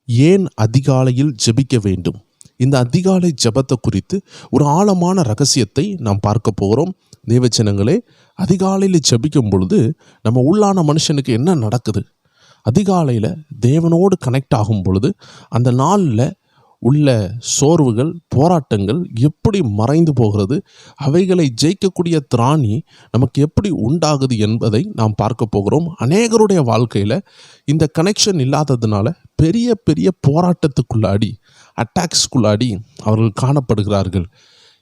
ஏன் அதிகாலையில் ஜெபிக்க வேண்டும்? இந்த அதிகாலை ஜெபத்தை குறித்து ஒரு ஆழமான ரகசியத்தை நாம் பார்க்க போகிறோம். தேவஜனங்களே, அதிகாலையில் ஜெபிக்கும் பொழுது நம்ம உள்ளான மனுஷனுக்கு என்ன நடக்குது? அதிகாலையில் தேவனோடு கனெக்ட் ஆகும் பொழுது அந்த நாளில் உள்ள சோர்வுகள், போராட்டங்கள் எப்படி மறைந்து போகிறது, அவைகளை ஜெயிக்கக்கூடிய திராணி நமக்கு எப்படி உண்டாகுது என்பதை நாம் பார்க்க போகிறோம். அநேகருடைய வாழ்க்கையில் இந்த கனெக்ஷன் இல்லாததுனால பெரிய பெரிய போராட்டத்துக்குள்ளாடி, அட்டாக்ஸ்குள்ளாடி அவர்கள் காணப்படுகிறார்கள்.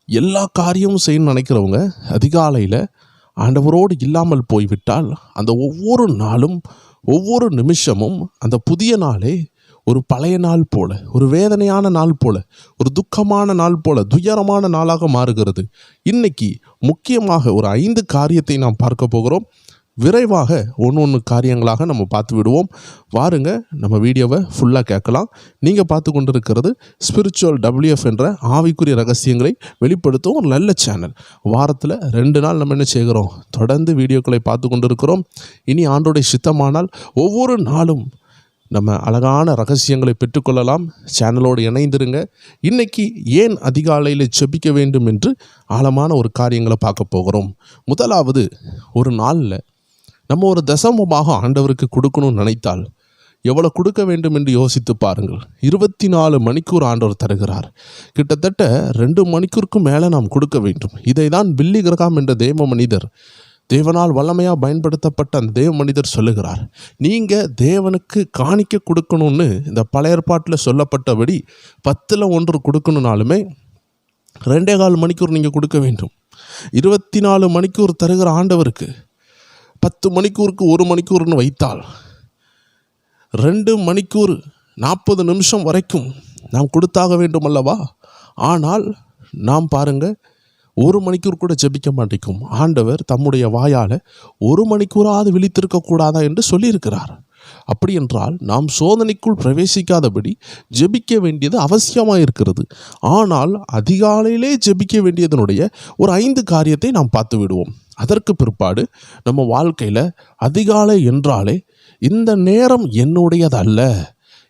எல்லா காரியமும் செய்யணும்னு நினைக்கிறவங்க அதிகாலையில் ஆண்டவரோடு இல்லாமல் போய்விட்டால் அந்த ஒவ்வொரு நாளும், ஒவ்வொரு நிமிஷமும் அந்த புதிய நாளே ஒரு பழைய நாள் போல, ஒரு வேதனையான நாள் போல, ஒரு துக்கமான நாள் போல, துயரமான நாளாக மாறுகிறது. இன்னைக்கு முக்கியமாக ஒரு 5 காரியத்தை நாம் பார்க்க போகிறோம். விரைவாக ஒன்று காரியங்களாக நம்ம பார்த்து விடுவோம். வாருங்க, நம்ம வீடியோவை ஃபுல்லாக கேட்கலாம். நீங்கள் பார்த்து கொண்டிருக்கிறது ஸ்பிரிச்சுவல் WF என்ற ஆவிக்குரிய ரகசியங்களை வெளிப்படுத்தும் ஒரு நல்ல சேனல். வாரத்தில் 2 நாள் நம்ம என்ன செய்கிறோம்? தொடர்ந்து வீடியோக்களை பார்த்து கொண்டிருக்கிறோம். இனி ஆண்டோடைய சித்தமானால் ஒவ்வொரு நாளும் நம்ம அழகான ரகசியங்களை பெற்றுக்கொள்ளலாம். சேனலோடு இணைந்திருங்க. இன்றைக்கி ஏன் அதிகாலையில் ஜெபிக்க வேண்டும் என்று ஆழமான ஒரு காரியங்களை பார்க்க போகிறோம். முதலாவது, ஒரு நாளில் நம்ம ஒரு தசமமாக ஆண்டவருக்கு கொடுக்கணும்னு நினைத்தால் எவ்வளோ கொடுக்க வேண்டும் என்று யோசித்து பாருங்கள். 24 மணிக்கூர் ஆண்டவர் தருகிறார். கிட்டத்தட்ட 2 மணிக்கூருக்கும் மேலே நாம் கொடுக்க வேண்டும். இதை தான் பில்லி கிரகாம் என்ற தேவ மனிதர், தேவனால் வல்லமையாக பயன்படுத்தப்பட்ட அந்த தேவ மனிதர் சொல்லுகிறார். நீங்கள் தேவனுக்கு காணிக்க கொடுக்கணும்னு இந்த பழைய ஏற்பாட்டில் சொல்லப்பட்டபடி 10ல் 1 கொடுக்கணுனாலுமே 2.25 மணிக்கூர் நீங்கள் கொடுக்க வேண்டும். 24 மணிக்கூர் தருகிற ஆண்டவருக்கு 10 மணிக்கூருக்கு 1 மணிக்கூர்னு வைத்தால் 2 மணிக்கூர் 40 நிமிஷம் வரைக்கும் நாம் கொடுத்தாக வேண்டும் அல்லவா? ஆனால் நாம் பாருங்கள், 1 மணிக்கூர் கூட ஜெபிக்க மாட்டேங்கும். ஆண்டவர் தம்முடைய வாயால் 1 மணிக்கூறாவது விழித்திருக்கக்கூடாதா என்று சொல்லியிருக்கிறார். அப்படி என்றால் நாம் சோதனைக்குள் பிரவேசிக்காதபடி ஜெபிக்க வேண்டியது அவசியமாக இருக்கிறது. ஆனால் அதிகாலையிலே ஜெபிக்க வேண்டியதனுடைய ஒரு 5 காரியத்தை நாம் பார்த்து விடுவோம். அதற்கு பிற்பாடு நம்ம வாழ்க்கையில் அதிகாலை என்றாலே இந்த நேரம் என்னுடையதல்ல,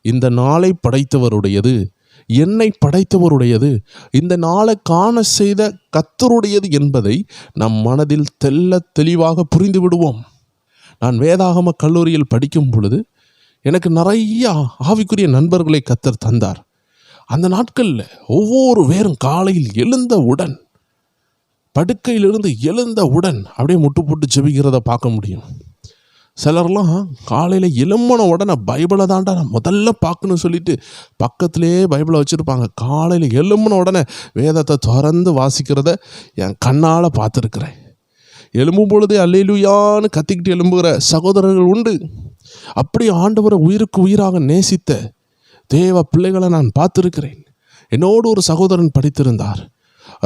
இந்த நாளை படைத்தவருடையது, என்னை படைத்தவருடையது, இந்த நாளை காண செய்த கர்த்தருடையது என்பதை நம் மனதில் தெளிவாக புரிந்து விடுவோம். நான் வேதாகம கல்லூரியில் படிக்கும் பொழுது எனக்கு நிறைய ஆவிக்குரிய நண்பர்களை கர்த்தர் தந்தார். அந்த நாட்களில் ஒவ்வொரு பேரும் காலையில் எழுந்தவுடன், படுக்கையிலிருந்து எழுந்தவுடன் அப்படியே முட்டு போட்டு ஜெபிக்கிறத பார்க்க முடியும். சிலர்லாம் காலையில் எழும்பின உடனே பைபிளை தாண்டா நான் முதல்ல பார்க்கணும்னு சொல்லிட்டு பக்கத்துலேயே பைபிளை வச்சுருப்பாங்க. காலையில் எழும்பின உடனே வேதத்தை திறந்து வாசிக்கிறத என் கண்ணால் பார்த்துருக்குறேன். எழும்பும் பொழுதே அல்லேலூயான்னு கத்திக்கிட்டு எழும்புகிற சகோதரர்கள் உண்டு. அப்படி ஆண்டவரை உயிருக்கு உயிராக நேசித்த தேவ பிள்ளைகளை நான் பார்த்துருக்கிறேன். என்னோடு ஒரு சகோதரன் படித்திருந்தார்.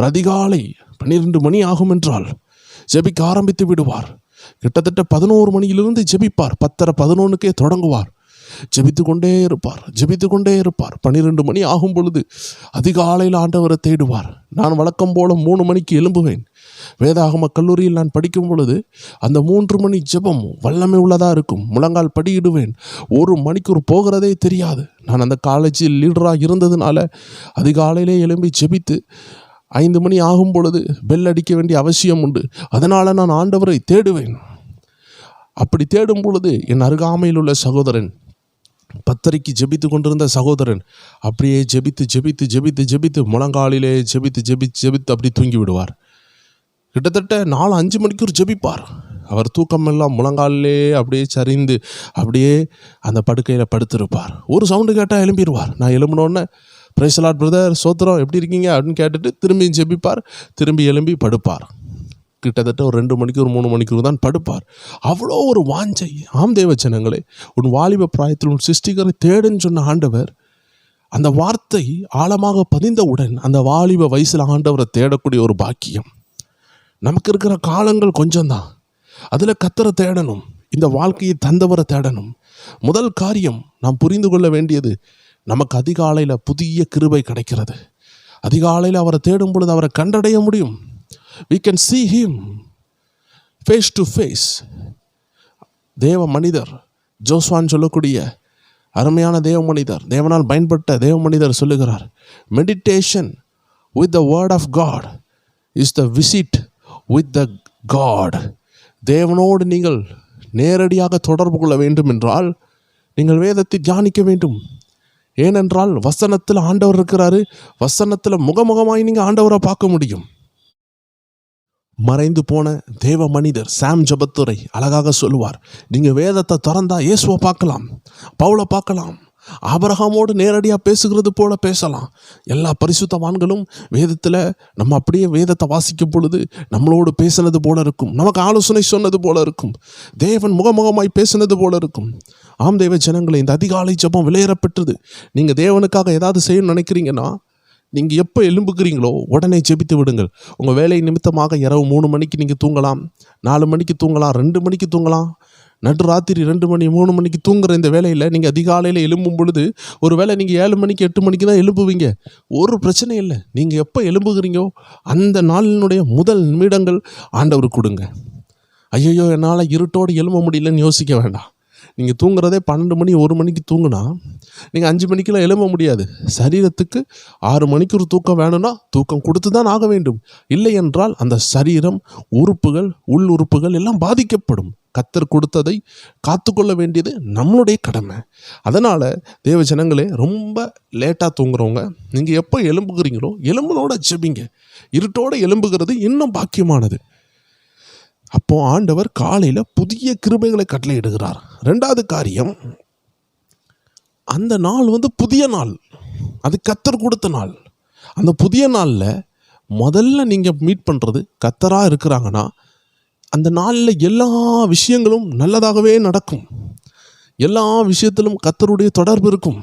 அதிகாலை 12 மணி ஆகும் என்றால் ஜெபிக்க ஆரம்பித்து விடுவார். கிட்டத்தட்ட 11 மணியிலிருந்து ஜெபிப்பார். 10:30 11க்கே தொடங்குவார். ஜெபித்து கொண்டே இருப்பார். 12 மணி ஆகும் பொழுது அதிகாலையில் ஆண்டவரை தேடுவார். நான் வழக்கம் போல 3 மணிக்கு எழும்புவேன். வேதாகம கல்லூரியில் நான் படிக்கும் பொழுது அந்த 3 மணி ஜெபம் வல்லமை உள்ளதாக இருக்கும். முழங்கால் படியிடுவேன். 1 மணிக்கூர் போகிறதே தெரியாது. நான் அந்த காலேஜில் லீடராக இருந்ததுனால அதிகாலையிலே எழும்பி ஜெபித்து 5 மணி ஆகும் பொழுது பெல் அடிக்க வேண்டிய அவசியம் உண்டு. அதனால் நான் ஆண்டவரை தேடுவேன். அப்படி தேடும் பொழுது என் அருகாமையில் உள்ள சகோதரன், 10:30க்கு ஜெபித்து கொண்டிருந்த சகோதரன் அப்படியே ஜெபித்து முழங்காலிலே ஜெபித்து அப்படி தூங்கி விடுவார். கிட்டத்தட்ட 4-5 மணிக்கூர் ஜெபிப்பார். அவர் தூக்கமெல்லாம் முழங்காலிலே அப்படியே சரிந்து அப்படியே அந்த படுக்கையில் படுத்திருப்பார். ஒரு சவுண்டு கேட்டால் எழும்பிடுவார். நான் எழும்பினோடனே பிரைஸ் தி லார்ட் பிரதர், சோத்திரம், எப்படி இருக்கீங்க அப்படின்னு கேட்டுட்டு திரும்பி ஜெபிப்பார். திரும்பி எழும்பி படுப்பார். கிட்டத்தட்ட ஒரு 2 மணிக்கூர் 3 மணிக்கூர் தான் படுப்பார். அவ்வளோ ஒரு வாஞ்சை. ஆம் தேவஜனங்களே, உன் வாலிப பிராயத்தில் உன் சிருஷ்டிகரை தேடுன்னு சொன்ன ஆண்டவர், அந்த வார்த்தை ஆழமாக பதிந்தவுடன் அந்த வாலிப வயசில் ஆண்டவரை தேடக்கூடிய ஒரு பாக்கியம். நமக்கு இருக்கிற காலங்கள் கொஞ்சம்தான். அதில் கர்த்தரை தேடணும். இந்த வாழ்க்கையை தந்தவரை தேடணும். முதல் காரியம் நாம் புரிந்து கொள்ள வேண்டியது, நமக்கு அதிகாலையில் புதிய கிருபை கிடைக்கிறது. அதிகாலையில் அவரை தேடும் பொழுது அவரை கண்டடைய முடியும். we can see him face to face. தேவ மனிதர் ஜோஸ்வான் சொல்லக்கூடிய அருமையான தேவ மனிதர், தேவனால் பயன்பட்ட தேவ மனிதர் சொல்லுகிறார், meditation with the word of God is the visit with the God. தேவனோடு நீங்கள் நேரடியாக தொடர்பு கொள்ள வேண்டும் என்றால் நீங்கள் வேதத்தை தியானிக்க வேண்டும். ஏனென்றால் வசனத்தில் ஆண்டவர் இருக்கிறாரு. வசனத்தில் முகமுகமாய் நீங்கள் ஆண்டவரை பார்க்க முடியும். மறைந்து போன தேவ மனிதர் சாம் ஜபத்துரை அழகாக சொல்லுவார், நீங்கள் வேதத்தை திறந்தா இயேசுவை பார்க்கலாம், பவுலை பார்க்கலாம், ஆபிரகாமோடு நேரடியாக பேசுகிறது போல பேசலாம். எல்லா பரிசுத்தவான்களும் வேதத்தில் நம்ம அப்படியே வேதத்தை வாசிக்கும் பொழுது நம்மளோடு பேசினது போல இருக்கும், நமக்கு ஆலோசனை சொன்னது போல இருக்கும், தேவன் முகமுகமாய் பேசினது போல இருக்கும். ஆம் தேவ ஜனங்களை, இந்த அதிகாலை ஜபம் விலையேறப்பட்டது. நீங்கள் தேவனுக்காக ஏதாவது செய்யணும்னு நினைக்கிறீங்கன்னா நீங்கள் எப்போ எழும்புகிறீங்களோ உடனே ஜெபித்து விடுங்கள். உங்கள் வேலை நிமித்தமாக இரவு 3 மணிக்கு நீங்கள் தூங்கலாம், 4 மணிக்கு தூங்கலாம், 2 மணிக்கு தூங்கலாம், நடுராத்திரி 2 மணி 3 மணிக்கு தூங்குற இந்த வேலையில் நீங்கள் அதிகாலையில் எழும்பும் பொழுது ஒரு வேளை நீங்கள் 7 மணிக்கு 8 மணிக்கு தான் எழும்புவீங்க. ஒரு பிரச்சனை இல்லை. நீங்கள் எப்போ எழும்புகிறீங்களோ அந்த நாளினுடைய முதல் நிமிடங்கள் ஆண்டவருக்கு கொடுங்க. ஐயோ என்னால் இருட்டோடு எழும்ப முடியலன்னு யோசிக்க வேண்டாம். நீங்கள் தூங்குறதே 12 மணி 1 மணிக்கு தூங்குனா நீங்கள் 5 மணிக்கெல்லாம் எழும்ப முடியாது. சரீரத்துக்கு 6 மணிக்கு ஒரு தூக்கம் வேணும்னா தூக்கம் கொடுத்து தான் ஆக வேண்டும். இல்லை என்றால் அந்த சரீரம், உறுப்புகள், உள் உறுப்புகள் எல்லாம் பாதிக்கப்படும். கர்த்தர் கொடுத்ததை காத்துக்கொள்ள வேண்டியது நம்மளுடைய கடமை. அதனால் தேவ ஜனங்களே, ரொம்ப லேட்டாக தூங்குறவங்க நீங்கள் எப்போ எழும்புகிறீங்களோ எலும்புனோட ஜெபிங்க. இருட்டோடு எழும்புகிறது இன்னும் பாக்கியமானது. அப்போ ஆண்டவர் காலையில் புதிய கிருபைகளை கட்டளையிடுகிறார். 2வது காரியம், அந்த நாள் புதிய நாள், அது கர்த்தர் கொடுத்த நாள். அந்த புதிய நாளில் முதல்ல நீங்கள் மீட் பண்ணுறது கர்த்தராக இருக்கிறாங்கன்னா அந்த நாளில் எல்லா விஷயங்களும் நல்லதாகவே நடக்கும். எல்லா விஷயத்திலும் கர்த்தருடைய தொடர்பு இருக்கும்.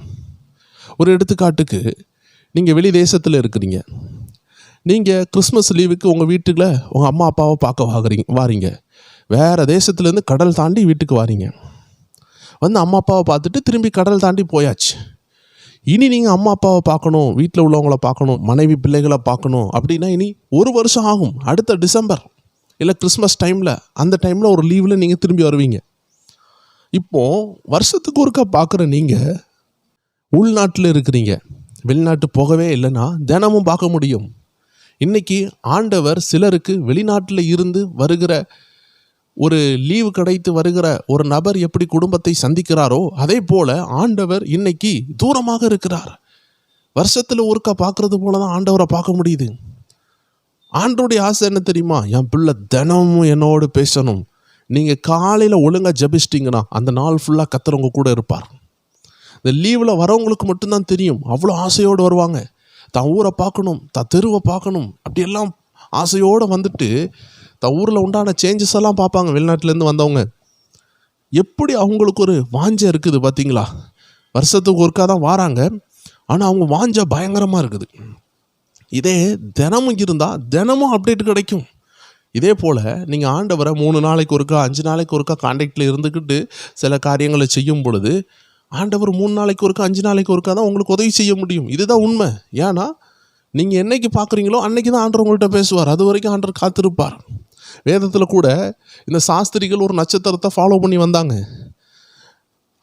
ஒரு எடுத்துக்காட்டுக்கு, நீங்கள் வெளி தேசத்தில் இருக்கிறீங்க, நீங்கள் கிறிஸ்மஸ் லீவுக்கு உங்கள் வீட்டுக்குள்ள உங்கள் அம்மா அப்பாவை பார்க்க வாரீங்க. வேறு தேசத்துலேருந்து கடல் தாண்டி வீட்டுக்கு வாரீங்க. அம்மா அப்பாவை பார்த்துட்டு திரும்பி கடல் தாண்டி போயாச்சு. இனி நீங்கள் அம்மா அப்பாவை பார்க்கணும், வீட்டில் உள்ளவங்கள பார்க்கணும், மனைவி பிள்ளைகளை பார்க்கணும் அப்படின்னா இனி 1 வருஷம் ஆகும். அடுத்த டிசம்பர் இல்லை கிறிஸ்மஸ் டைமில், அந்த டைமில் ஒரு லீவில் நீங்கள் திரும்பி வருவீங்க. இப்போது வருஷத்துக்கு ஒருக்கா பார்க்குற நீங்கள் உள்நாட்டில் இருக்கிறீங்க, வெளிநாட்டு போகவே இல்லைன்னா தினமும் பார்க்க முடியும். இன்றைக்கி ஆண்டவர் சிலருக்கு வெளிநாட்டில் இருந்து வருகிற ஒரு லீவு கிடைத்து வருகிற ஒரு நபர் எப்படி குடும்பத்தை சந்திக்கிறாரோ அதே போல் ஆண்டவர் இன்னைக்கு தூரமாக இருக்கிறார். வருஷத்தில் ஒருக்கா பார்க்குறது போல தான் ஆண்டவரை பார்க்க முடியுது. ஆண்டவருடைய ஆசை என்ன தெரியுமா? என் பிள்ளை தினமும் என்னோடு பேசணும். நீங்கள் காலையில் ஒழுங்காக ஜபிச்சிட்டிங்கன்னா அந்த நாள் ஃபுல்லாக கர்த்தர் கூட இருப்பார். இந்த லீவில் வரவங்களுக்கு மட்டும்தான் தெரியும், அவ்வளோ ஆசையோடு வருவாங்க. தான் ஊரை பார்க்கணும், தான் தெருவை பார்க்கணும், அப்படியெல்லாம் ஆசையோடு வந்துட்டு தான் ஊரில் உண்டான சேஞ்சஸ் எல்லாம் பார்ப்பாங்க. வெளிநாட்டிலேருந்து வந்தவங்க எப்படி அவங்களுக்கு ஒரு வாஞ்சை இருக்குது பார்த்தீங்களா? வருஷத்துக்கு ஒருக்கா தான் வராங்க, ஆனால் அவங்க வாஞ்சை பயங்கரமாக இருக்குது. இதே தினமும் இருந்தால் தினமும் அப்டேட் கிடைக்கும். இதே போல் நீங்கள் ஆண்டவரை 3 நாளைக்கு ஒருக்கா 5 நாளைக்கு ஒருக்கா கான்டாக்டில் இருந்துக்கிட்டு சில காரியங்களை செய்யும் பொழுது ஆண்டவர் 3 நாளைக்கு ஒருக்கா 5 நாளைக்கு ஒருக்கா தான் உங்களுக்கு உதவி செய்ய முடியும். இதுதான் உண்மை. ஏன்னா நீங்கள் என்னைக்கு பார்க்குறீங்களோ அன்னைக்கு தான் ஆண்டவர் உங்கள்கிட்ட பேசுவார். அது வரைக்கும் ஆண்டவர் காத்திருப்பார். வேதத்தில் கூட இந்த சாஸ்திரிகள் ஒரு நட்சத்திரத்தை ஃபாலோ பண்ணி வந்தாங்க.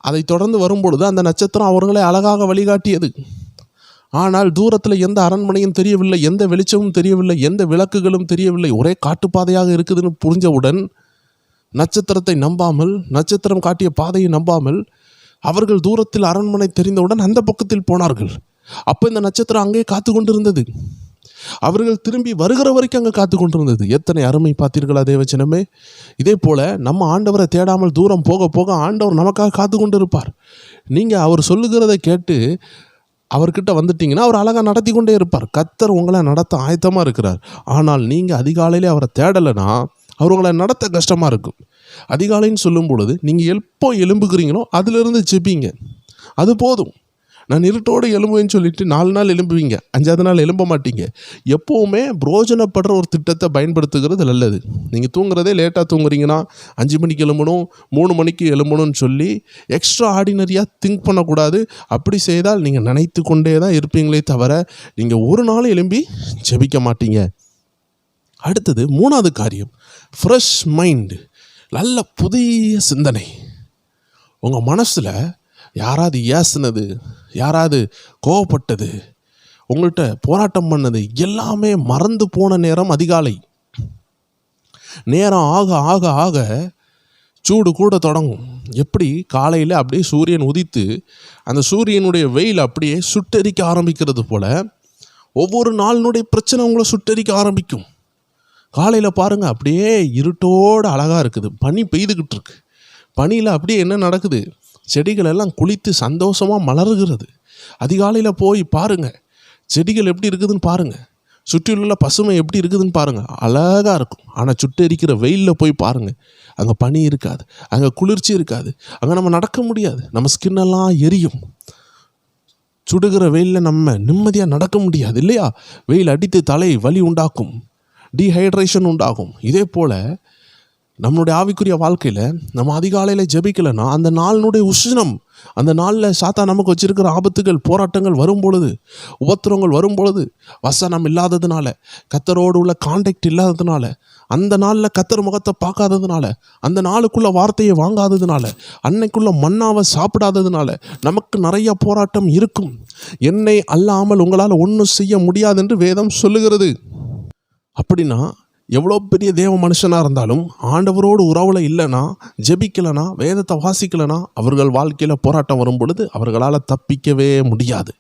அதை தொடர்ந்து வரும்பொழுது அந்த நட்சத்திரம் அவர்களை அழகாக வழிகாட்டியது. ஆனால் தூரத்தில் எந்த அரண்மனையும் தெரியவில்லை, எந்த வெளிச்சமும் தெரியவில்லை, எந்த விளக்குகளும் தெரியவில்லை, ஒரே காட்டுப்பாதையாக இருக்குதுன்னு புரிஞ்சவுடன் நட்சத்திரத்தை நம்பாமல், நட்சத்திரம் காட்டிய பாதையை நம்பாமல் அவர்கள் தூரத்தில் அரண்மனை தெரிந்தவுடன் அந்த பக்கத்தில் போனார்கள். அப்போ இந்த நட்சத்திரம் அங்கே காத்து கொண்டிருந்தது. அவர்கள் திரும்பி வருகிற வரைக்கும் அங்கே காத்து கொண்டிருந்தது. எத்தனை அருமை பார்த்தீர்களா தேவச்சனமே? இதே போல் நம்ம ஆண்டவரை தேடாமல் தூரம் போக போக ஆண்டவர் நமக்காக காத்து கொண்டு இருப்பார். நீங்கள் அவர் சொல்லுகிறதை கேட்டு அவர்கிட்ட வந்துட்டிங்கன்னா அவர் அழகாக நடத்தி கொண்டே இருப்பார். கர்த்தர் உங்களை நடத்த ஆயத்தமாக இருக்கிறார். ஆனால் நீங்கள் அதிகாலையிலே அவரை தேடலைன்னா அவர் உங்களை நடத்த கஷ்டமாக இருக்கும். அதிகாலைன்னு சொல்லும் பொழுது நீங்கள் எப்போ எழும்புகிறீங்களோ அதிலிருந்து ஜெபிங்க, அது போதும். நான் இருட்டோடு எழும்புவேன்னு சொல்லிட்டு 4 நாள் எழும்புவீங்க, 5ஆவது நாள் எழும்ப மாட்டீங்க. எப்போவுமே பிரோஜனப்படுற ஒரு திட்டத்தை பயன்படுத்துகிறது நல்லது. நீங்கள் தூங்குறதே லேட்டாக தூங்குறீங்கன்னா 5 மணிக்கு எழும்பணும், 3 மணிக்கு எழும்பணும்னு சொல்லி எக்ஸ்ட்ரா ஆர்டினரியாக திங்க் பண்ணக்கூடாது. அப்படி செய்தால் நீங்கள் நினைத்து கொண்டே தான் இருப்பீங்களே தவிர நீங்கள் ஒரு நாள் எழும்பி ஜெபிக்க மாட்டீங்க. அடுத்தது 3வது காரியம், ஃப்ரெஷ் மைண்டு, நல்ல புதிய சிந்தனை. உங்கள் மனசில் யாராவது ஏசுனது, யாராவது கோவப்பட்டது, உங்கள்கிட்ட போராட்டம் பண்ணது எல்லாமே மறந்து போன நேரம் அதிகாலை. நேரம் ஆக ஆக ஆக சூடு கூட தொடங்கும். எப்படி காலையில் அப்படியே சூரியன் உதித்து அந்த சூரியனுடைய வெயில் அப்படியே சுட்டெரிக்க ஆரம்பிக்கிறது போல் ஒவ்வொரு நாளினுடைய பிரச்சனை உங்களை சுட்டெரிக்க ஆரம்பிக்கும். காலையில் பாருங்கள், அப்படியே இருட்டோடு அழகாக இருக்குது, பனி பெய்துக்கிட்டு இருக்கு. பனியில் அப்படியே என்ன நடக்குது, செடிகள் எல்லாம் குளித்து சந்தோஷமாக மலர்கிறது. அதிகாலையில் போய் பாருங்கள், செடிகள் எப்படி இருக்குதுன்னு பாருங்கள், சுற்றியுள்ள பசுமை எப்படி இருக்குதுன்னு பாருங்கள், அழகாக இருக்கும். ஆனால் சுட்டெரிக்கிற வெயிலில் போய் பாருங்கள், அங்கே பனி இருக்காது, அங்கே குளிர்ச்சி இருக்காது, அங்கே நம்ம நடக்க முடியாது, நம்ம ஸ்கின்னெல்லாம் எரியும். சுடுகிற வெயிலில் நம்ம நிம்மதியாக நடக்க முடியாது இல்லையா? வெயில் அடித்து தலை வலி உண்டாக்கும், டீஹைட்ரேஷன் உண்டாகும். இதே போல் நம்மளுடைய ஆவிக்குரிய வாழ்க்கையில் நம்ம அதிகாலையில் ஜெபிக்கலைன்னா அந்த நாளினுடைய உஷ்ணம், அந்த நாளில் சாத்தா நமக்கு வச்சிருக்கிற ஆபத்துகள், போராட்டங்கள் வரும் பொழுது, உபத்திரங்கள் வரும் பொழுது, வசனம் இல்லாததுனால, கத்தரோடு உள்ள கான்டாக்ட் இல்லாததுனால, அந்த நாளில் கத்தர் முகத்தை பார்க்காததுனால, அந்த நாளுக்குள்ள வார்த்தையை வாங்காததுனால, அன்னைக்குள்ள மன்னாவை சாப்பிடாததுனால நமக்கு நிறைய போராட்டம் இருக்கும். என்னை அல்லாமல் உங்களால் ஒன்றும் செய்ய முடியாது என்று வேதம் சொல்லுகிறது. அப்படின்னா எவ்வளோ பெரிய தேவ மனுஷனாக இருந்தாலும் ஆண்டவரோடு உறவில் இல்லைனா, ஜெபிக்கலைனா, வேதத்தை வாசிக்கலைனா அவர்கள் வாழ்க்கையில் போராட்டம் வரும் பொழுது அவர்களால் தப்பிக்கவே முடியாது.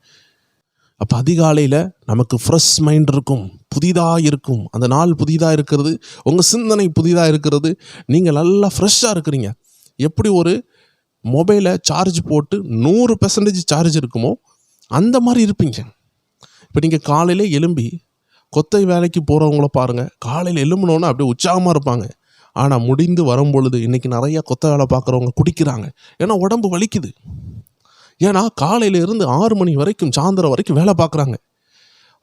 அப்போ அதிகாலையில் நமக்கு ஃப்ரெஷ் மைண்ட் இருக்கும், புதிதாக இருக்கும். அந்த நாள் புதிதாக இருக்கிறது, உங்கள் சிந்தனை புதிதாக இருக்கிறது, நீங்கள் நல்லா ஃப்ரெஷ்ஷாக இருக்கிறீங்க. எப்படி ஒரு மொபைலை சார்ஜ் போட்டு 100% சார்ஜ் இருக்குமோ அந்த மாதிரி இருப்பீங்க. இப்போ நீங்கள் காலையில் எழும்பி கொத்தை வேலைக்கு போகிறவங்கள பாருங்கள், காலையில் எழும்புனோன்னா அப்படியே உற்சாகமாக இருப்பாங்க. ஆனால் முடிந்து வரும் பொழுது இன்றைக்கி நிறையா கொத்த வேலை பார்க்குறவங்க குடிக்கிறாங்க. ஏன்னா உடம்பு வலிக்குது. ஏன்னா காலையிலேருந்து 6 மணி வரைக்கும் சாயந்தரம் வரைக்கும் வேலை பார்க்குறாங்க.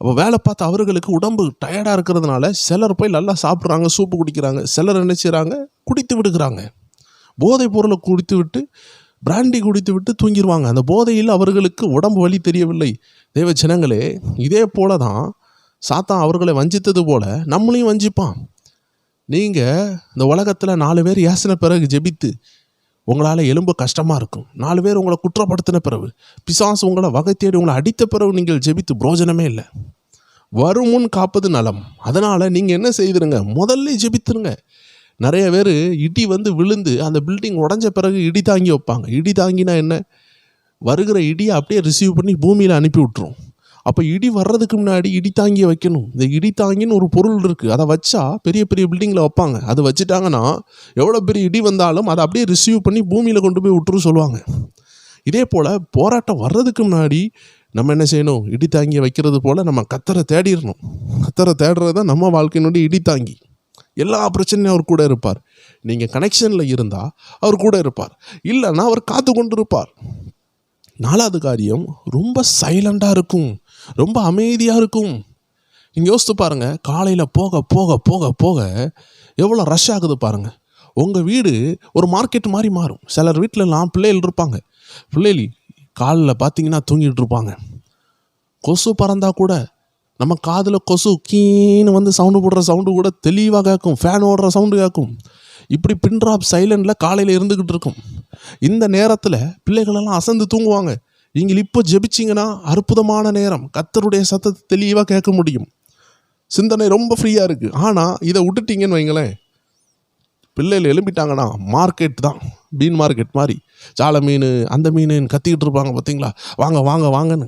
அப்போ வேலை பார்த்து அவர்களுக்கு உடம்பு டயர்டாக இருக்கிறதுனால சிலர் போய் நல்லா சாப்பிட்றாங்க, சூப்பு குடிக்கிறாங்க. சிலர் என்ன செய்கிறாங்க, குடித்து விடுகிறாங்க. போதை பொருளை குடித்து விட்டு, பிராண்டி குடித்து விட்டு தூங்கிடுவாங்க. அந்த போதையில் அவர்களுக்கு உடம்பு வலி தெரியவில்லை. தேவ ஜனங்களே, இதே போல தான் சாத்தான் அவர்களை வஞ்சித்தது போல நம்மளையும் வஞ்சிப்பான். நீங்கள் இந்த உலகத்தில் 4 பேர் ஏசின பிறகு ஜெபித்து உங்களால் எலும்ப கஷ்டமாக இருக்கும். 4 பேர் உங்களை குற்றப்படுத்தின பிறகு, பிசாசு உங்களை வகை தேடி உங்களை அடித்த பிறகு நீங்கள் ஜெபித்து பிரோஜனமே இல்லை. வரும் முன் காப்பது நலம். அதனால் நீங்கள் என்ன செய்திருங்க, முதல்ல ஜெபித்துருங்க. நிறைய பேர் இடி வந்து விழுந்து அந்த பில்டிங் உடஞ்ச பிறகு இடி தாங்கி வைப்பாங்க. இடி தாங்கினா என்ன, வருகிற இடியை அப்படியே ரிசீவ் பண்ணி பூமியில் அனுப்பி விட்டுரும். அப்போ இடி வர்றதுக்கு முன்னாடி இடி தாங்கியை வைக்கணும். இந்த இடி தாங்கின்னு ஒரு பொருள் இருக்குது, அதை வச்சா பெரிய பெரிய பில்டிங்கில் வைப்பாங்க. அது வச்சுட்டாங்கன்னா எவ்வளோ பெரிய இடி வந்தாலும் அதை அப்படியே ரிசீவ் பண்ணி பூமியில் கொண்டு போய் விட்டுரு சொல்லுவாங்க. இதே போல் போராட்டம் வர்றதுக்கு முன்னாடி நம்ம என்ன செய்யணும், இடி தாங்கியை வைக்கிறது போல் நம்ம கத்தரை தேடிடணும். கத்தரை தேடுறது தான் நம்ம வாழ்க்கையினுடைய இடி தாங்கி. எல்லா பிரச்சனையும் அவர் கூட இருப்பார். நீங்கள் கனெக்ஷனில் இருந்தால் அவர் கூட இருப்பார், இல்லைன்னா அவர் காத்து கொண்டு இருப்பார். 4வது காரியம், ரொம்ப சைலண்டாக இருக்கும், ரொம்ப அமைதியாக இருக்கும். நீங்கள் யோசித்து பாருங்கள், காலையில் போக போக போக போக எவ்வளோ ரஷ் ஆகுது பாருங்கள். உங்கள் வீடு ஒரு மார்க்கெட் மாதிரி மாறும். சிலர் வீட்டிலலாம் பிள்ளைகள் இருப்பாங்க, பிள்ளைகள் காலில் பார்த்தீங்கன்னா தூங்கிட்டு இருப்பாங்க. கொசு பறந்தால் கூட நம்ம காதில் கொசு கீன்னு வந்து சவுண்டு போடுற சவுண்டு கூட தெளிவாக கேட்கும், ஃபேன் ஓடுற சவுண்டு கேட்கும். இப்படி பின்ட்ராப் சைலண்டில் காலையில் இருந்துக்கிட்டு இருக்கும். இந்த நேரத்தில் பிள்ளைகளெல்லாம் அசந்து தூங்குவாங்க. நீங்கள் இப்போ ஜெபிச்சிங்கன்னா அற்புதமான நேரம், கர்த்தருடைய சத்தத்தை தெளிவாக கேட்க முடியும். சிந்தனை ரொம்ப ஃப்ரீயாக இருக்குது. ஆனால் இதை விட்டுட்டிங்கன்னு வைங்களேன், பிள்ளைகள் எழுப்பிட்டாங்கன்னா மார்க்கெட் தான், மீன் மார்க்கெட் மாதிரி சாலை மீன் அந்த மீன் கத்திக்கிட்டு இருப்பாங்க பார்த்தீங்களா, வாங்க வாங்க வாங்கன்னு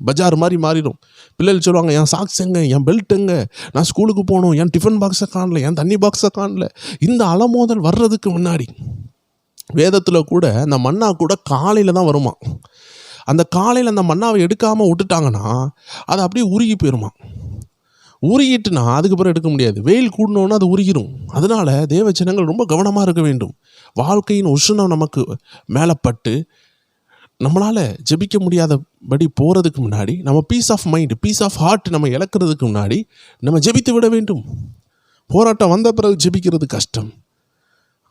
பஜார் மாதிரி மாறிடும். பிள்ளைகள் சொல்லுவாங்க, என் சாக்ஸ் எங்க, என் பெல்ட் எங்க, நான் ஸ்கூலுக்கு போகணும், என் டிஃபன் பாக்ஸை காணல, என் தண்ணி பாக்ஸை காணல. இந்த அலமோதல் வர்றதுக்கு முன்னாடி வேதத்தில் கூட அந்த மன்னா கூட காலையில் தான் வருமா. அந்த காலையில் அந்த மன்னாவை எடுக்காமல் விட்டுட்டாங்கன்னா அது அப்படியே உருகி போயிருமா. உருகிட்டுனா அதுக்கப்புறம் எடுக்க முடியாது. வெயில் கூடணுன்னா அது உருகிடும். அதனால் தேவ ஜனங்கள் ரொம்ப கவனமாக இருக்க வேண்டும். வாழ்க்கையின் உஷ்ணம் நமக்கு மேலே பட்டு நம்மளால் ஜெபிக்க முடியாதபடி போகிறதுக்கு முன்னாடி, நம்ம peace of mind, peace of heart நம்ம இழக்கிறதுக்கு முன்னாடி நம்ம ஜெபித்து விட வேண்டும். போராட்டம் வந்த பிறகு ஜெபிக்கிறது கஷ்டம்.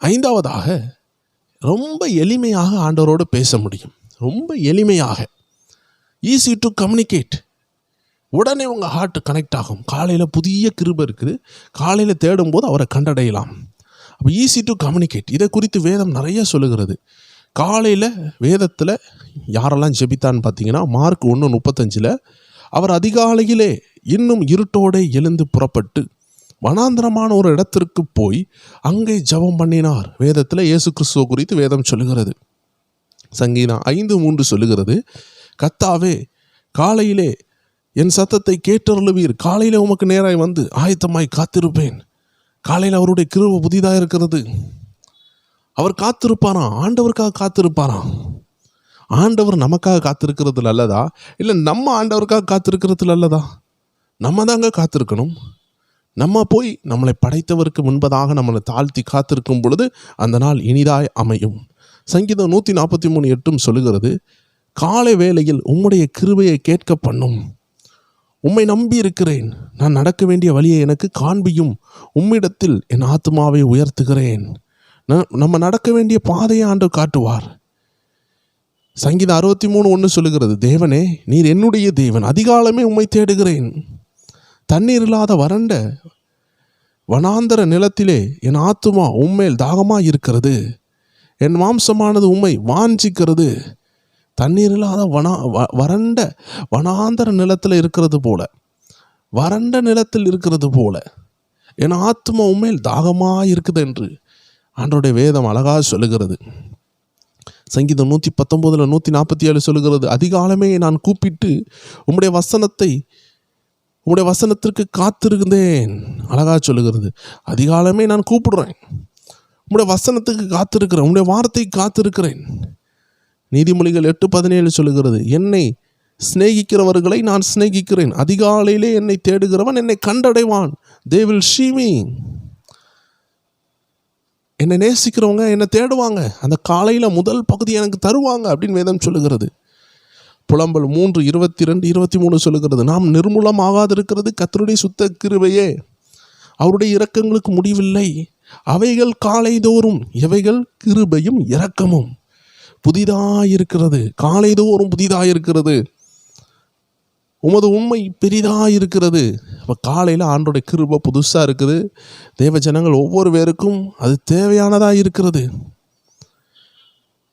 5வதாக, ரொம்ப எளிமையாக ஆண்டவரோடு பேச முடியும். ரொம்ப எளிமையாக, ஈஸி டு கம்யூனிகேட். உடனே உங்கள் ஹார்ட் கனெக்ட் ஆகும். காலையில் புதிய கிருபை இருக்குது, காலையில் தேடும்போது அவரை கண்டடையலாம். அப்போ ஈஸி டு கம்யூனிகேட். இதை குறித்து வேதம் நிறைய சொல்லுகிறது. காலையில் வேதத்தில் யாரெல்லாம் ஜெபித்தான்னு பார்த்தீங்கன்னா, மார்க் 1:35 அவர் அதிகாலையிலே இன்னும் இருட்டோடே எழுந்து புறப்பட்டு வனாந்தரமான ஒரு இடத்திற்கு போய் அங்கே ஜெபம் பண்ணினார். வேதத்தில் இயேசு கிறிஸ்துவ குறித்து வேதம் சொல்லுகிறது. சங்கீதம் 5:3 சொல்லுகிறது, கர்த்தாவே காலையிலே என் சத்தத்தை கேட்டருளுவீர், காலையில் உமக்கு நேராய் வந்து ஆயத்தமாய் காத்திருப்பேன். காலையில் அவருடைய கிருபை புதிதாக இருக்கிறது. அவர் காத்திருப்பாராம், ஆண்டவருக்காக காத்திருப்பாராம். ஆண்டவர் நமக்காக காத்திருக்கிறது நல்லதா, இல்லை நம்ம ஆண்டவருக்காக காத்திருக்கிறது நல்லதா? நம்ம தாங்க காத்திருக்கணும். நம்ம போய் நம்மளை படைத்தவருக்கு முன்பதாக நம்மளை தாழ்த்தி காத்திருக்கும் பொழுது அந்த நாள் இனிதாய் அமையும். சங்கீதம் 143:8 சொல்லுகிறது, காலை வேளையில் உம்முடைய கிருபையை கேட்க பண்ணும். உம்மை நம்பி இருக்கிறேன், நான் நடக்க வேண்டிய வழியை எனக்கு காண்பியும். உம்மிடத்தில் என் ஆத்துமாவை உயர்த்துகிறேன். நம்ம நடக்க வேண்டிய பாதையை ஆண்டவர் காட்டுவார். சங்கீதம் 63:1 சொல்லுகிறது, தேவனே நீர் என்னுடைய தேவன், அதிகாலமே உம்மை தேடுகிறேன். தண்ணீர் இல்லாத வறண்ட வனாந்தர நிலத்திலே என் ஆத்துமா உம்மேல் தாகமாக இருக்கிறது. என் மாம்சமானது உம்மை வாஞ்சிக்கிறது. தண்ணீர் இல்லாத வறண்ட வனாந்தர நிலத்தில் இருக்கிறது போல, வறண்ட நிலத்தில் இருக்கிறது போல என் ஆத்துமா உம்மேல் தாகமாக இருக்குது என்று ஆண்டவருடைய வேதம் அழகாக சொல்லுகிறது. சங்கீதம் 119 147 சொல்லுகிறது, அதிகாலமே நான் கூப்பிட்டு உம்முடைய வசனத்திற்கு காத்திருந்தேன். அழகாக சொல்லுகிறது, அதிகாலமே நான் கூப்பிடுறேன், உம்முடைய வசனத்துக்கு காத்திருக்கிறேன், உம்முடைய வார்த்தைக்கு காத்திருக்கிறேன். நீதிமொழிகள் 8:17 சொல்லுகிறது, என்னை சிநேகிக்கிறவர்களை நான் சிநேகிக்கிறேன், அதிகாலையிலே என்னை தேடுகிறவன் என்னை கண்டடைவான். they will see me. என்னை நேசிக்கிறவங்க என்னை தேடுவாங்க, அந்த காலையில் முதல் பகுதி எனக்கு தருவாங்க அப்படின்னு வேதம் சொல்லுகிறது. புலம்பல் 3:22-23 சொல்லுகிறது, நாம் நிர்மூலமாகாதிருக்கிறது கர்த்தருடைய சுத்த கிருபையே, அவருடைய இரக்கங்களுக்கு முடிவில்லை. அவைகள் காலைதோறும் எவைகள் கிருபையும் இரக்கமும் புதிதாயிருக்கிறது. காலைதோறும் புதிதாயிருக்கிறது. உமது உண்மை பெரிதாயிருக்கிறது. இப்போ காலையில் ஆண்டோடைய கிருபை புதுசாக இருக்குது. தேவ ஜனங்கள் ஒவ்வொரு பேருக்கும் அது தேவையானதாக இருக்கிறது.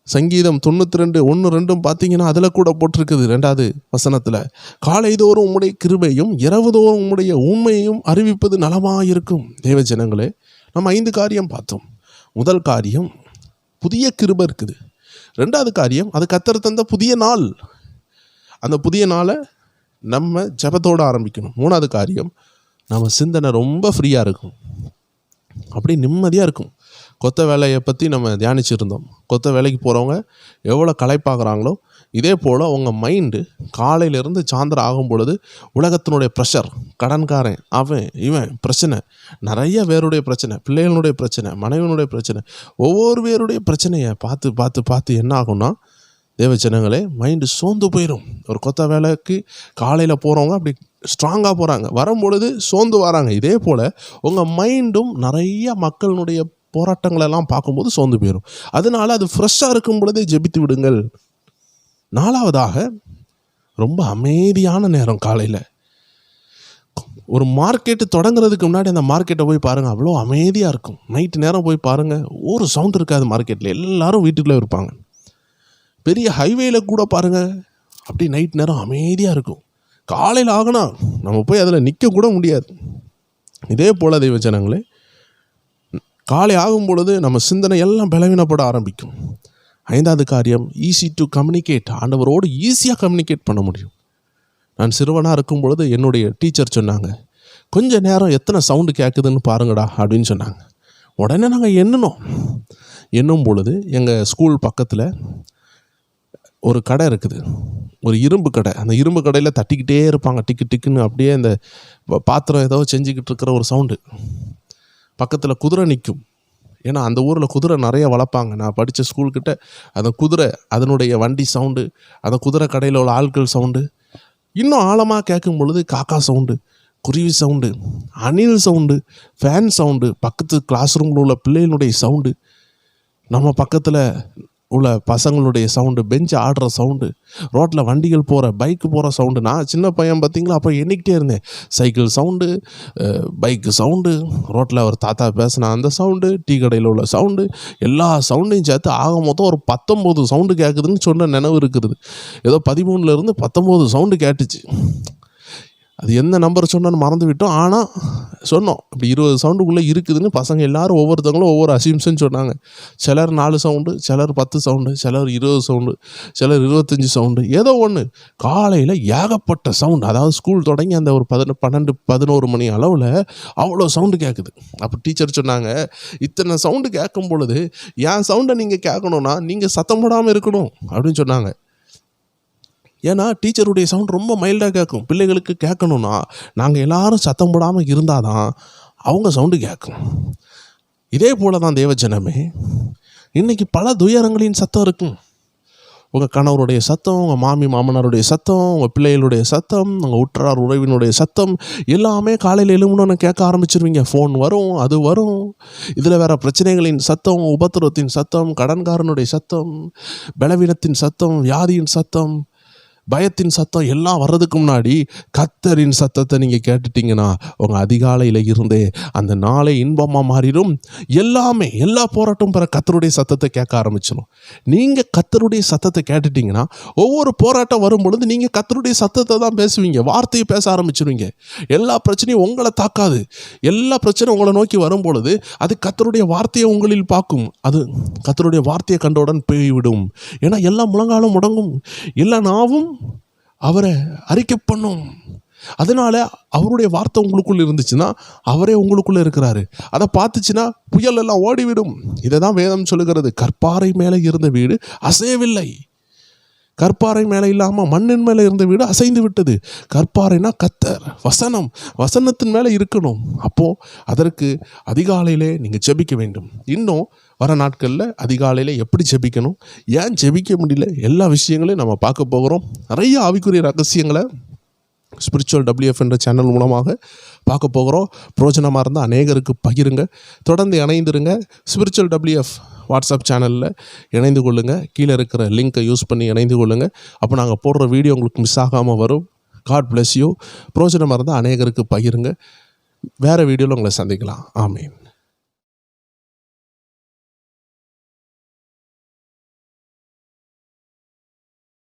சங்கீதம் 92:1-2 பார்த்தீங்கன்னா அதில் கூட போட்டிருக்குது 2வது வசனத்தில், காலைதோறும் உம்முடைய கிருபையும் இரவுதோறும் உம்முடைய உண்மையையும் அறிவிப்பது நலமாயிருக்கும். தேவ ஜனங்களே, நம்ம 5 காரியம் பார்த்தோம். முதல் காரியம், புதிய கிருபை இருக்குது. 2வது காரியம், அது கர்த்தர் தந்த புதிய நாள். அந்த புதிய நாளை நம்ம ஜெபத்தோடு ஆரம்பிக்கணும். 3வது காரியம், நம்ம சிந்தனை ரொம்ப ஃப்ரீயாக இருக்கும், அப்படி நிம்மதியாக இருக்கும். கொத்த வேலையை பற்றி நம்ம தியானிச்சுருந்தோம். கொத்த வேலைக்கு போகிறவங்க எவ்வளோ களைப்பாகிறாங்களோ இதே போல் உங்கள் மைண்டு காலையிலேருந்து சாயந்தரம் ஆகும் பொழுது உலகத்தினுடைய ப்ரெஷர், கடன்காரன், அவன் இவன் பிரச்சனை, நிறைய பேருடைய பிரச்சனை, பிள்ளைகளுடைய பிரச்சனை, மனைவினுடைய பிரச்சனை, ஒவ்வொரு பேருடைய பிரச்சனையை பார்த்து பார்த்து பார்த்து என்ன ஆகும்னா, தேவ ஜனங்களே, மைண்டு சோர்ந்து போயிடும். ஒரு கொத்த வேலைக்கு காலையில் போகிறவங்க அப்படி ஸ்ட்ராங்காக போகிறாங்க, வரும்பொழுது சோர்ந்து வராங்க. இதே போல் உங்கள் மைண்டும் நிறைய மக்களினுடைய போராட்டங்களெல்லாம் பார்க்கும்போது சோர்ந்து போயிடும். அதனால அது ஃப்ரெஷ்ஷாக இருக்கும் பொழுதே ஜெபித்து விடுங்கள். 4வதாக, ரொம்ப அமைதியான நேரம். காலையில் ஒரு மார்க்கெட்டு தொடங்குறதுக்கு முன்னாடி அந்த மார்க்கெட்டை போய் பாருங்கள், அவ்வளோ அமைதியாக இருக்கும். நைட்டு நேரம் போய் பாருங்கள், ஒரு சவுண்ட் இருக்காது மார்க்கெட்டில், எல்லோரும் வீட்டுக்குள்ளே இருப்பாங்க. பெரிய ஹைவேல கூட பாருங்கள், அப்படி நைட் நேரம் அமைதியாக இருக்கும். காலையில் ஆகினா நம்ம போய் அதில் நிற்க கூட முடியாது. இதே போல் தெய்வ ஜனங்களே, காலை ஆகும் பொழுது நம்ம சிந்தனை எல்லாம் பலவீனப்பட ஆரம்பிக்கும். 5வது காரியம், ஈஸி டு கம்யூனிகேட். ஆண்டவரோடு ஈஸியாக கம்யூனிகேட் பண்ண முடியும். நான் சிறுவனாக இருக்கும் பொழுது என்னுடைய டீச்சர் சொன்னாங்க, கொஞ்ச நேரம் எத்தனை சவுண்டு கேட்குதுன்னு பாருங்கடா அப்படின்னு சொன்னாங்க. உடனே நாங்கள் எண்ணும் பொழுது எங்கள் ஸ்கூல் பக்கத்தில் ஒரு கடை இருக்குது, ஒரு இரும்பு கடை. அந்த இரும்பு கடையில் தட்டிக்கிட்டே இருப்பாங்க, டிக்கு டிக்குன்னு. அப்படியே அந்த பாத்திரம் ஏதோ செஞ்சுக்கிட்டு இருக்கிற ஒரு சவுண்டு. பக்கத்தில் குதிரை நிற்கும். ஏன்னா அந்த ஊரில் குதிரை நிறைய வளர்ப்பாங்க. நான் படித்த ஸ்கூல்கிட்ட அந்த குதிரை, அதனுடைய வண்டி சவுண்டு, அந்த குதிரை கடையில் உள்ள ஆட்கள் சவுண்டு. இன்னும் ஆழமாக கேட்கும் பொழுது காக்கா சவுண்டு, குருவி சவுண்டு, அணில் சவுண்டு, ஃபேன் சவுண்டு, பக்கத்து கிளாஸ் ரூமில் உள்ள பிள்ளைகளுடைய சவுண்டு, நம்ம பக்கத்தில் உள்ள பசங்களுடைய சவுண்டு, பெஞ்ச் ஆடுற சவுண்டு, ரோட்டில் வண்டிகள் போகிற பைக்கு போகிற சவுண்டு. நான் சின்ன பையன் பார்த்திங்களா, அப்போ எண்ணிக்கிட்டே இருந்தேன். சைக்கிள் சவுண்டு, பைக்கு சவுண்டு, ரோட்டில் ஒரு தாத்தா பேசினா அந்த சவுண்டு, டீ கடையில் உள்ள சவுண்டு, எல்லா சவுண்டையும் சேர்த்து ஆக மொத்தம் ஒரு 19 சவுண்டு கேட்குதுன்னு சொன்ன நினைவு இருக்குது. ஏதோ 13லேருந்து 19 சவுண்டு கேட்டுச்சு. அது எந்த நம்பர் சொன்னான்னு மறந்து விட்டோம். ஆனால் சொன்னோம் இப்படி 20 சவுண்டுக்குள்ளே இருக்குதுன்னு. பசங்க எல்லோரும் ஒவ்வொருத்தவங்களும் ஒவ்வொரு அசிம்ஷன் சொன்னாங்க. சிலர் 4 சவுண்டு, சிலர் 10 சவுண்டு, சிலர் 20 சவுண்டு, சிலர் 25 சவுண்டு, ஏதோ ஒன்று. காலையில் ஏகப்பட்ட சவுண்டு. அதாவது ஸ்கூல் தொடங்கி அந்த ஒரு 12-11 மணி அளவில் அவ்வளோ சவுண்டு கேட்குது. அப்போ டீச்சர் சொன்னாங்க, இத்தனை சவுண்டு கேட்கும் பொழுது என் சவுண்டை நீங்கள் கேட்கணுன்னா நீங்கள் சத்தம் போடாமல் இருக்கணும் அப்படின்னு சொன்னாங்க. ஏன்னா டீச்சருடைய சவுண்ட் ரொம்ப மைல்டாக கேட்கும். பிள்ளைகளுக்கு கேட்கணுன்னா நாங்கள் எல்லாரும் சத்தம் போடாமல் இருந்தால் தான் அவங்க சவுண்டு கேட்கும். இதே போல தான் தேவஜனமே, இன்றைக்கி பல துயரங்களின் சத்தம் இருக்கும். உங்கள் கணவருடைய சத்தம், உங்கள் மாமி மாமனாருடைய சத்தம், உங்கள் பிள்ளைகளுடைய சத்தம், உங்கள் உற்றார் உறவினுடைய சத்தம் எல்லாமே காலையில் எழும்பணுன்னு கேட்க ஆரம்பிச்சிருவீங்க. ஃபோன் வரும், அது வரும். இதில் வேறு பிரச்சனைகளின் சத்தம், உபத்திரவத்தின் சத்தம், கடன்காரனுடைய சத்தம், பலவீனத்தின் சத்தம், வியாதியின் சத்தம், பயத்தின் சத்தம் எல்லாம் வர்றதுக்கு முன்னாடி கர்த்தரின் சத்தத்தை நீங்கள் கேட்டுட்டிங்கன்னா உங்கள் அதிகாலையில் இருந்தே அந்த நாளை இன்பமாக மாறிடும். எல்லாமே எல்லா போராட்டம் பெற கர்த்தருடைய சத்தத்தை கேட்க ஆரம்பிச்சிடும். நீங்கள் கர்த்தருடைய சத்தத்தை கேட்டுட்டிங்கன்னா ஒவ்வொரு போராட்டம் வரும் பொழுது நீங்கள் கர்த்தருடைய சத்தத்தை தான் பேசுவீங்க, வார்த்தையை பேச ஆரம்பிச்சிருவீங்க. எல்லா பிரச்சனையும் உங்களை தாக்காது. எல்லா பிரச்சனையும் உங்களை நோக்கி வரும் பொழுது அது கர்த்தருடைய வார்த்தையை உங்களில் பார்க்கும். அது கர்த்தருடைய வார்த்தையை கண்டவுடன் போய்விடும். ஏன்னா எல்லா முழங்காலும் முடங்கும், எல்லா நாவும் அவரை அறிக்கை பண்ணும். அதனால அவருடைய வார்த்தை உங்களுக்குள்ள இருந்துச்சுன்னா அவரே உங்களுக்குள்ள இருக்கிறாரு. அதை பார்த்துச்சுன்னா புயல் எல்லாம் ஓடிவிடும். இதை தான் வேதம் சொல்லுகிறது. கற்பாறை மேலே இருந்த வீடு அசையவில்லை. கற்பாறை மேலே இல்லாமல் மண்ணின் மேலே இருந்த வீடு அசைந்து விட்டது. கற்பாறைனா கர்த்தர், வசனம், வசனத்தின் மேலே இருக்கணும். அப்போது அதற்கு அதிகாலையிலே நீங்கள் ஜெபிக்க வேண்டும். இன்னும் வர நாட்களில் அதிகாலையில் எப்படி ஜெபிக்கணும், ஏன் ஜெபிக்க முடியல, எல்லா விஷயங்களையும் நம்ம பார்க்க போகிறோம். நிறைய ஆவிக்குரிய ரகசியங்களை ஸ்பிரிச்சுவல் WF என்ற சேனல் மூலமாக பார்க்க போகிறோம். பிரோஜனமாக இருந்தால் அநேகருக்கு பகிருங்க. தொடர்ந்து இணைந்திருங்க. ஸ்பிரிச்சுவல் WF வாட்ஸ்அப் சேனலில் இணைந்து கொள்ளுங்கள். கீழே இருக்கிற லிங்க்கை யூஸ் பண்ணி இணைந்து கொள்ளுங்கள். அப்போ நாங்கள் போடுற வீடியோ உங்களுக்கு மிஸ் ஆகாமல் வரும். God bless you. பிரோஜனமாக இருந்தால் அநேகருக்கு பகிருங்க. வேறு வீடியோவில் உங்களை சந்திக்கலாம். ஆமீன்.